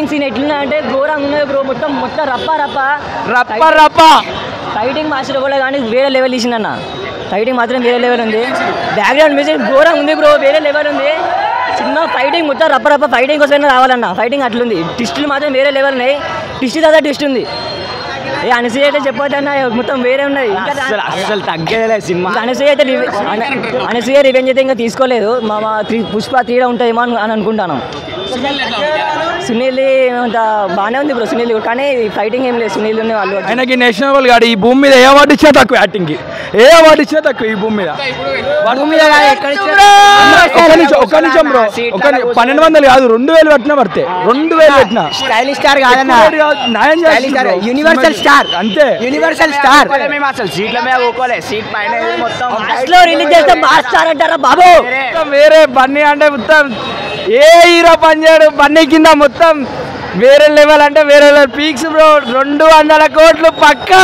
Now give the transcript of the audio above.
Fighting scene ఎట్లున్నా అంటే ఘోరంగా ఉన్నది బ్రో. మొత్తం రప్ప ఫైటింగ్ మాస్టర్ కూడా కానీ వేరే లెవెల్ తీసిందన్న. ఫైటింగ్ మాత్రం వేరే లెవెల్ ఉంది. బ్యాక్గ్రౌండ్ మ్యూజిక్ ఘోరంగా ఉంది బ్రో, వేరే లెవెల్ ఉంది. సినిమా ఫైటింగ్ మొత్తం రప్ప ఫైటింగ్ కోసమైనా రావాలన్న. ఫైటింగ్ అట్లుంది. ట్విస్టులు మాత్రం వేరే లెవెల్ ఉన్నాయి. ట్విస్ట్ తర్వాత ట్విస్ట్ ఉంది. అనసూయ అయితే చెప్పొద్దన్న, మొత్తం వేరే ఉన్నది. అసలు తగ్గేదే సినిమా. అనసూయ రివెంజ్ అయితే ఇంకా తీసుకోలేదు. మా పుష్ప 3 ఉంటుందేమో అని అనుకుంటాను. సునీల్ అంత బాగానే ఉంది బ్రో. సునీల్ కానీ ఫైటింగ్ ఏం లేదు. సునీల్ వాళ్ళు ఆయనకి నేషనల్ గాడు ఈ భూమి మీద ఏ అవార్డు ఇచ్చినా తక్కువ. యాక్టింగ్కి ఏ అవార్డు ఇచ్చినా తక్కువ ఈ భూమి మీద. ఒక్క నిమిషం బ్రో, 1200 కాదు 2000 పెట్టినా పడితే 2000 పెట్టినా. స్టైలిష్ స్టార్ కాదన్నా, యూనివర్సల్ స్టార్. అంతే, యూనివర్సల్ స్టార్. మేము అసలు సీట్ల మీద ఊకోలే, సీట్ పైన మొత్తం రిలీజ్ చేస్తే మాస్ స్టార్ అంటారా బాబు. వేరే బన్నీ అంటే మొత్తం ఏ హీరో పనిచేయడు. బన్నీ కింద మొత్తం వేరే లెవెల్ అంటే వేరే లెవెల్. Peaks bro. 200 కోట్లు పక్కా.